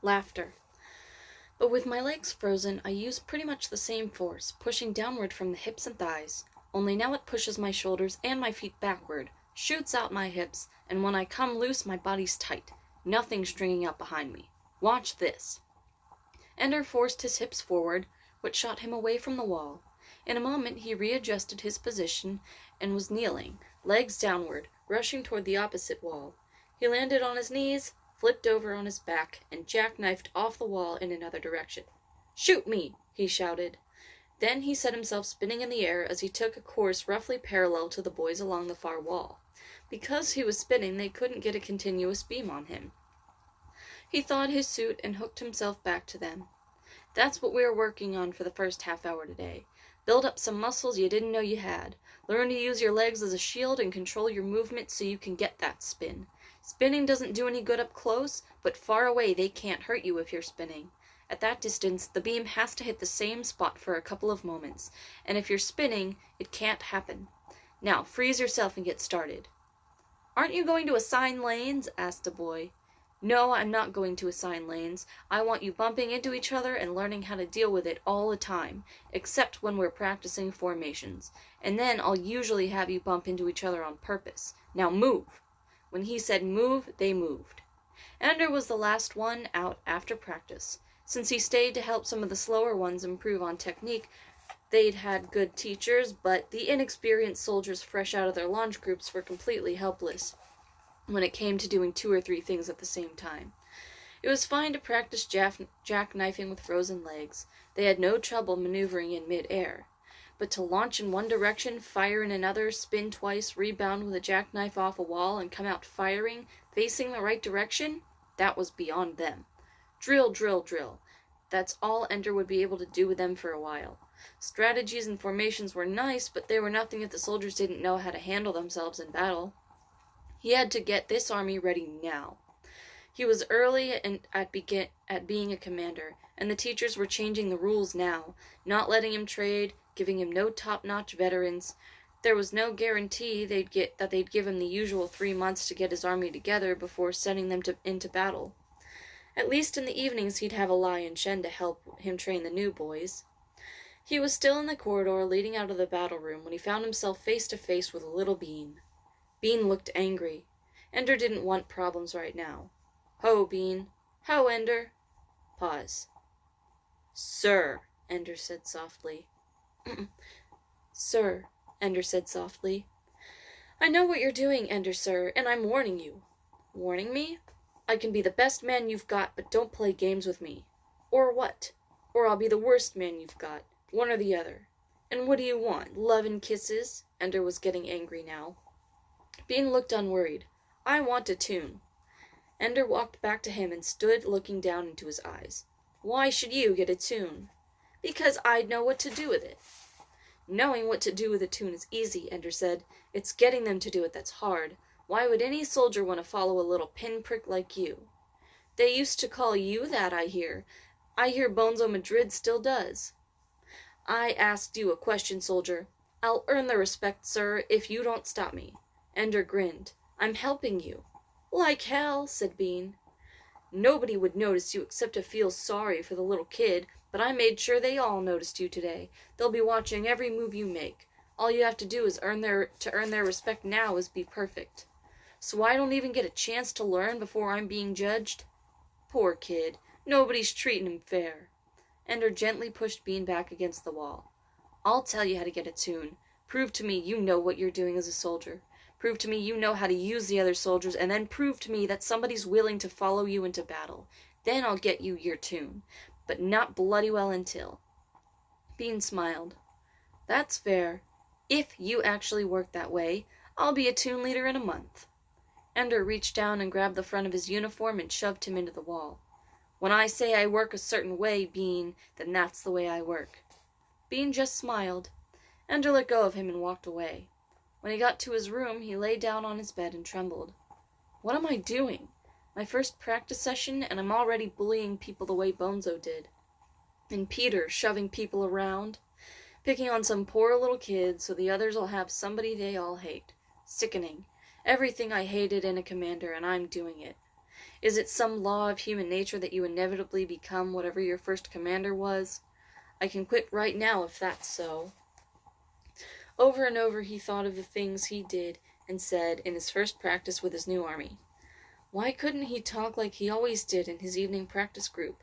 Laughter. But with my legs frozen, I use pretty much the same force, pushing downward from the hips and thighs. Only now it pushes my shoulders and my feet backward, shoots out my hips, and when I come loose, my body's tight. Nothing stringing up behind me. Watch this. Ender forced his hips forward, which shot him away from the wall. In a moment he readjusted his position and was kneeling, legs downward, rushing toward the opposite wall. He landed on his knees, flipped over on his back, and jackknifed off the wall in another direction. "Shoot me!" he shouted. Then he set himself spinning in the air as he took a course roughly parallel to the boys along the far wall. Because he was spinning, they couldn't get a continuous beam on him. He thawed his suit and hooked himself back to them. That's what we are working on for the first half hour today. Build up some muscles you didn't know you had. Learn to use your legs as a shield and control your movement so you can get that spin. Spinning doesn't do any good up close, but far away they can't hurt you if you're spinning. At that distance, the beam has to hit the same spot for a couple of moments, and if you're spinning, it can't happen. Now, freeze yourself and get started. "Aren't you going to assign lanes?" asked a boy. "No, I'm not going to assign lanes. I want you bumping into each other and learning how to deal with it all the time, except when we're practicing formations. And then I'll usually have you bump into each other on purpose. Now move." When he said move, they moved. Ender was the last one out after practice. Since he stayed to help some of the slower ones improve on technique, they'd had good teachers, but the inexperienced soldiers fresh out of their launch groups were completely helpless when it came to doing 2 or 3 things at the same time. It was fine to practice jackknifing with frozen legs. They had no trouble maneuvering in mid-air. But to launch in one direction, fire in another, spin twice, rebound with a jackknife off a wall, and come out firing, facing the right direction, that was beyond them. Drill, drill, drill. That's all Ender would be able to do with them for a while. Strategies and formations were nice, but they were nothing if the soldiers didn't know how to handle themselves in battle. He had to get this army ready now. He was early at being a commander, and the teachers were changing the rules now, not letting him trade, giving him no top-notch veterans. There was no guarantee they'd give him the usual 3 months to get his army together before sending them into battle. At least in the evenings he'd have Eli and Shen to help him train the new boys. He was still in the corridor leading out of the battle room when he found himself face to face with little Bean. Bean looked angry. Ender didn't want problems right now. "Ho, Bean." "Ho, Ender." Pause. "Sir," Ender said softly. "Sir," Ender said softly. "I know what you're doing, Ender, sir, and I'm warning you." "Warning me? I can be the best man you've got, but don't play games with me." "Or what?" "Or I'll be the worst man you've got. One or the other." "And what do you want? Love and kisses?" Ender was getting angry now. Bean looked unworried. "I want a tune." Ender walked back to him and stood looking down into his eyes. "Why should you get a tune?" "Because I'd know what to do with it." "Knowing what to do with a tune is easy," Ender said. "It's getting them to do it that's hard. Why would any soldier want to follow a little pinprick like you?" "They used to call you that, I hear. I hear Bonzo Madrid still does." "I asked you a question, soldier. I'll earn the respect, sir, if you don't stop me." Ender grinned. "I'm helping you." "Like hell," said Bean. "Nobody would notice you except to feel sorry for the little kid, but I made sure they all noticed you today. They'll be watching every move you make. All you have to do is earn their respect now is be perfect." "So I don't even get a chance to learn before I'm being judged?" "Poor kid. Nobody's treating him fair." Ender gently pushed Bean back against the wall. "I'll tell you how to get a tune. Prove to me you know what you're doing as a soldier. Prove to me you know how to use the other soldiers, and then prove to me that somebody's willing to follow you into battle. Then I'll get you your tune, but not bloody well until." Bean smiled. "That's fair. If you actually work that way, I'll be a tune leader in a month." Ender reached down and grabbed the front of his uniform and shoved him into the wall. "When I say I work a certain way, Bean, then that's the way I work." Bean just smiled. Ender let go of him and walked away. When he got to his room, he lay down on his bed and trembled. "What am I doing? My first practice session, and I'm already bullying people the way Bonzo did. And Peter shoving people around, picking on some poor little kid so the others will have somebody they all hate. Sickening. Everything I hated in a commander, and I'm doing it. Is it some law of human nature that you inevitably become whatever your first commander was? I can quit right now if that's so. Over and over he thought of the things he did and said in his first practice with his new army. Why couldn't he talk like he always did in his evening practice group?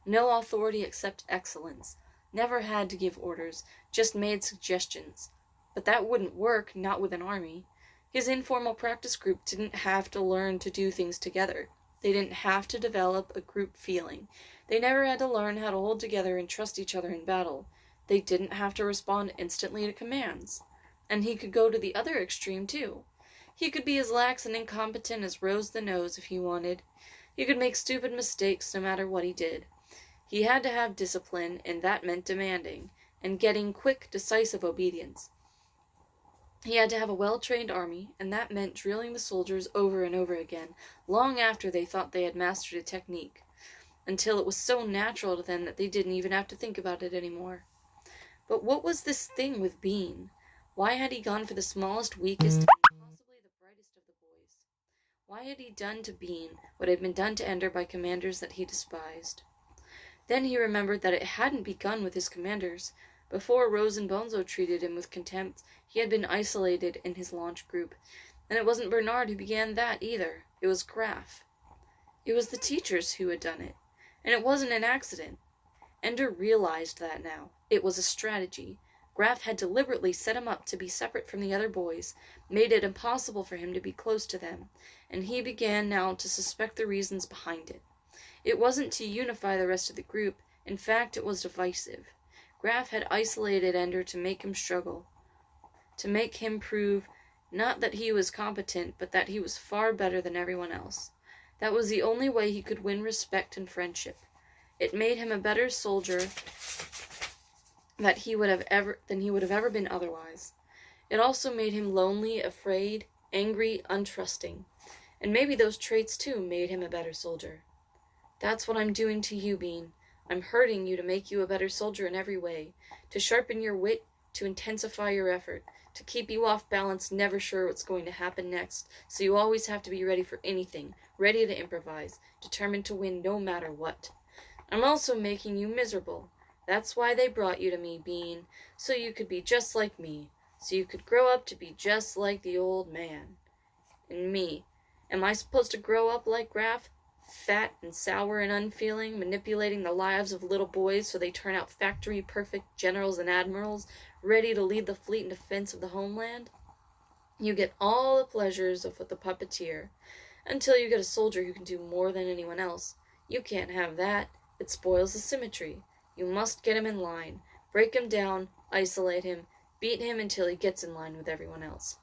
No authority except excellence. Never had to give orders, just made suggestions. But that wouldn't work, not with an army. His informal practice group didn't have to learn to do things together. They didn't have to develop a group feeling. They never had to learn how to hold together and trust each other in battle. They didn't have to respond instantly to commands. And he could go to the other extreme, too. He could be as lax and incompetent as Rose the Nose if he wanted. He could make stupid mistakes no matter what he did. He had to have discipline, and that meant demanding, and getting quick, decisive obedience. He had to have a well-trained army, and that meant drilling the soldiers over and over again, long after they thought they had mastered a technique, until it was so natural to them that they didn't even have to think about it anymore. But what was this thing with Bean? Why had he gone for the smallest, weakest, and possibly the brightest of the boys? Why had he done to Bean what had been done to Ender by commanders that he despised? Then he remembered that it hadn't begun with his commanders. Before Rose and Bonzo treated him with contempt, he had been isolated in his launch group. And it wasn't Bernard who began that, either. It was Graf. It was the teachers who had done it. And it wasn't an accident. Ender realized that now. It was a strategy. Graf had deliberately set him up to be separate from the other boys, made it impossible for him to be close to them, and he began now to suspect the reasons behind it. It wasn't to unify the rest of the group. In fact, it was divisive. Graf had isolated Ender to make him struggle, to make him prove not that he was competent, but that he was far better than everyone else. That was the only way he could win respect and friendship. It made him a better soldier than he would have ever been otherwise. It also made him lonely, afraid, angry, untrusting. And maybe those traits, too, made him a better soldier. That's what I'm doing to you, Bean. I'm hurting you to make you a better soldier in every way, to sharpen your wit, to intensify your effort, to keep you off balance, never sure what's going to happen next, so you always have to be ready for anything, ready to improvise, determined to win no matter what. I'm also making you miserable. That's why they brought you to me, Bean, so you could be just like me, so you could grow up to be just like the old man. And me, am I supposed to grow up like Graf? Fat and sour and unfeeling, manipulating the lives of little boys so they turn out factory-perfect generals and admirals, ready to lead the fleet in defense of the homeland? You get all the pleasures of the puppeteer, until you get a soldier who can do more than anyone else. You can't have that. It spoils the symmetry. You must get him in line, break him down, isolate him, beat him until he gets in line with everyone else.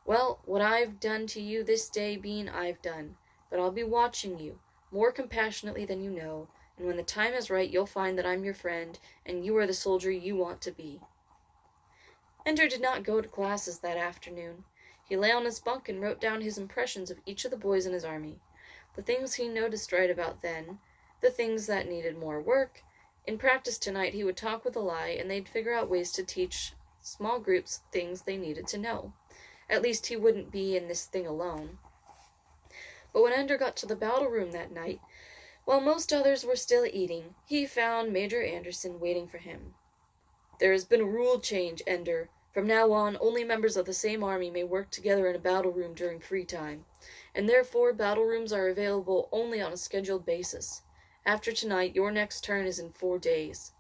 Well, what I've done to you this day, Bean, I've done. But I'll be watching you, more compassionately than you know, and when the time is right, you'll find that I'm your friend, and you are the soldier you want to be. Ender did not go to classes that afternoon. He lay on his bunk and wrote down his impressions of each of the boys in his army, the things he noticed right about then, the things that needed more work. In practice tonight, he would talk with Eli, and they'd figure out ways to teach small groups things they needed to know. At least he wouldn't be in this thing alone. But when Ender got to the battle room that night, while most others were still eating, he found Major Anderson waiting for him. There has been a rule change, Ender. From now on, only members of the same army may work together in a battle room during free time, and therefore battle rooms are available only on a scheduled basis. After tonight, your next turn is in 4 days.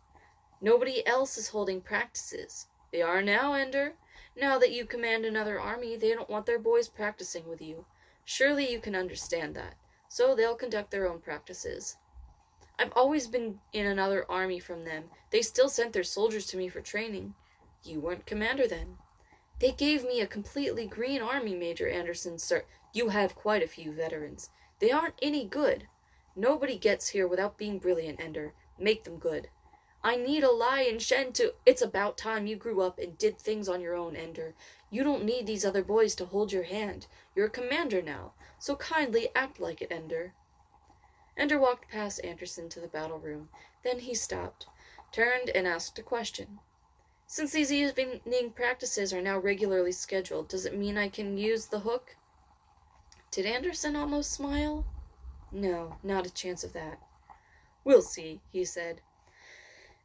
Nobody else is holding practices. They are now, Ender. Now that you command another army, they don't want their boys practicing with you. Surely you can understand that. So they'll conduct their own practices. I've always been in another army from them. They still sent their soldiers to me for training. You weren't commander then. They gave me a completely green army, Major Anderson, sir. You have quite a few veterans. They aren't any good. Nobody gets here without being brilliant, Ender. Make them good. I need a Lai and Shen to... It's about time you grew up and did things on your own, Ender. You don't need these other boys to hold your hand. You're a commander now, so kindly act like it, Ender. Ender walked past Anderson to the battle room. Then he stopped, turned, and asked a question. Since these evening practices are now regularly scheduled, does it mean I can use the hook? Did Anderson almost smile? No, not a chance of that. We'll see, he said.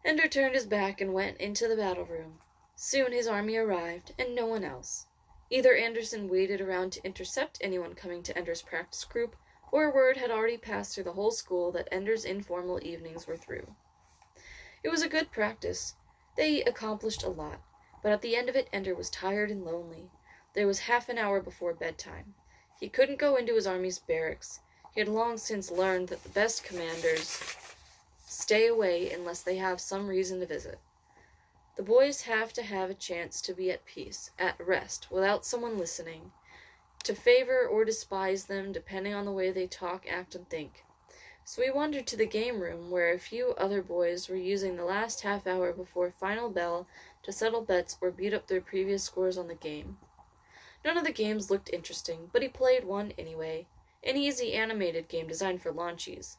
Ender turned his back and went into the battle room. Soon his army arrived, and no one else. Either Anderson waited around to intercept anyone coming to Ender's practice group, or word had already passed through the whole school that Ender's informal evenings were through. It was a good practice. They accomplished a lot, but at the end of it Ender was tired and lonely. There was half an hour before bedtime. He couldn't go into his army's barracks. He had long since learned that the best commanders stay away unless they have some reason to visit. The boys have to have a chance to be at peace, at rest, without someone listening, to favor or despise them depending on the way they talk, act, and think. So we wandered to the game room, where a few other boys were using the last half hour before final bell to settle bets or beat up their previous scores on the game. None of the games looked interesting, but he played one anyway, an easy animated game designed for launchies.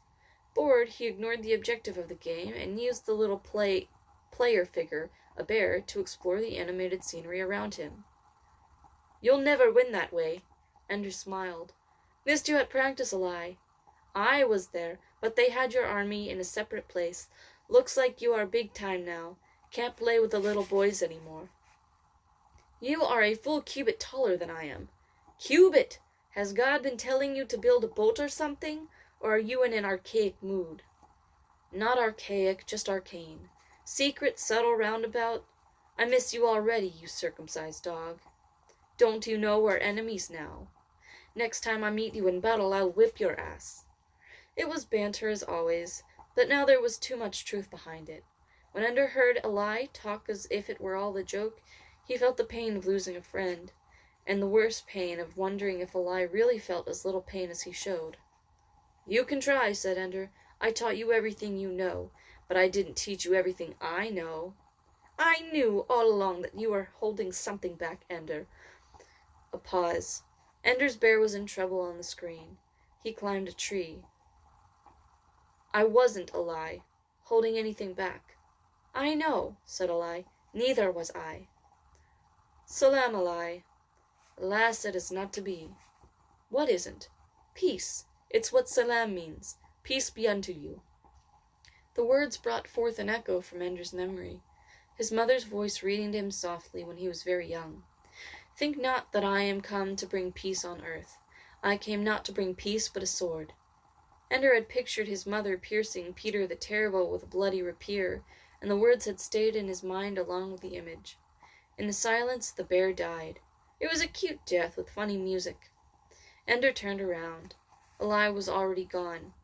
Bored, he ignored the objective of the game and used the little player figure, a bear, to explore the animated scenery around him. "You'll never win that way," Ender smiled. "Missed you at practice, Eli. I was there, but they had your army in a separate place. Looks like you are big time now. Can't play with the little boys anymore." "You are a full cubit taller than I am." "Cubit! Has God been telling you to build a boat or something? Or are you in an archaic mood?" "Not archaic, just arcane. Secret, subtle, roundabout. I miss you already, you circumcised dog. Don't you know we're enemies now? Next time I meet you in battle, I'll whip your ass." It was banter as always, but now there was too much truth behind it. When Ender heard Eli talk as if it were all a joke, he felt the pain of losing a friend, and the worse pain of wondering if Eli really felt as little pain as he showed. "You can try," said Ender. "I taught you everything you know, but I didn't teach you everything I know." "I knew all along that you were holding something back, Ender." A pause. Ender's bear was in trouble on the screen. He climbed a tree. "I wasn't, Eli, holding anything back." "I know," said Eli. "Neither was I." "Salam, Eli." "Alas, it is not to be." "What isn't?" "Peace. It's what salam means. Peace be unto you." The words brought forth an echo from Ender's memory, his mother's voice reading to him softly when he was very young. "Think not that I am come to bring peace on earth. I came not to bring peace, but a sword." Ender had pictured his mother piercing Peter the Terrible with a bloody rapier, and the words had stayed in his mind along with the image. In the silence, the bear died. It was a cute death with funny music. Ender turned around. Eli was already gone.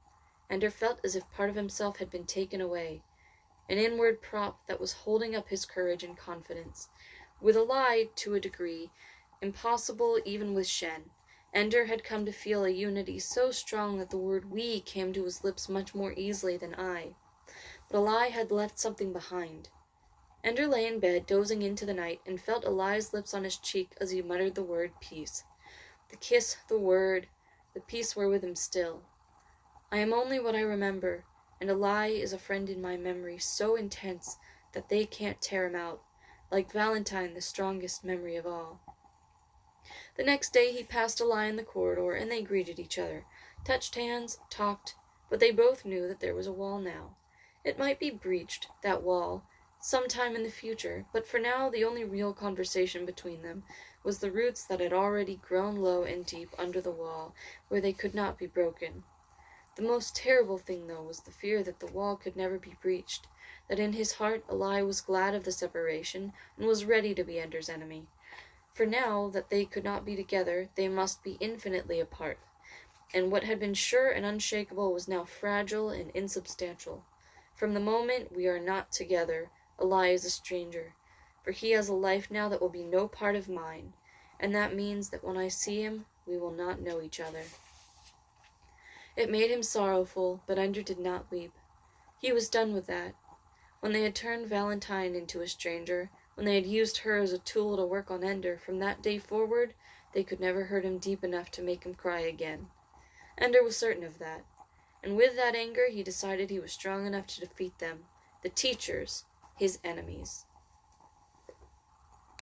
Ender felt as if part of himself had been taken away, an inward prop that was holding up his courage and confidence. With Eli, to a degree, impossible even with Shen, Ender had come to feel a unity so strong that the word "we" came to his lips much more easily than "I." But Eli had left something behind. Ender lay in bed, dozing into the night, and felt Eli's lips on his cheek as he muttered the word "peace." The kiss, the word, the peace were with him still. "I am only what I remember, and Eli is a friend in my memory so intense that they can't tear him out, like Valentine, the strongest memory of all." The next day he passed Eli in the corridor, and they greeted each other, touched hands, talked, but they both knew that there was a wall now. It might be breached, that wall, sometime in the future, but for now the only real conversation between them was the roots that had already grown low and deep under the wall, where they could not be broken. The most terrible thing, though, was the fear that the wall could never be breached, that in his heart Eli was glad of the separation and was ready to be Ender's enemy. For now that they could not be together, they must be infinitely apart, and what had been sure and unshakable was now fragile and insubstantial. From the moment we are not together, Eli is a stranger, for he has a life now that will be no part of mine, and that means that when I see him, we will not know each other. It made him sorrowful, but Ender did not weep. He was done with that. When they had turned Valentine into a stranger, when they had used her as a tool to work on Ender, from that day forward, they could never hurt him deep enough to make him cry again. Ender was certain of that, and with that anger he decided he was strong enough to defeat them, the teachers, his enemies.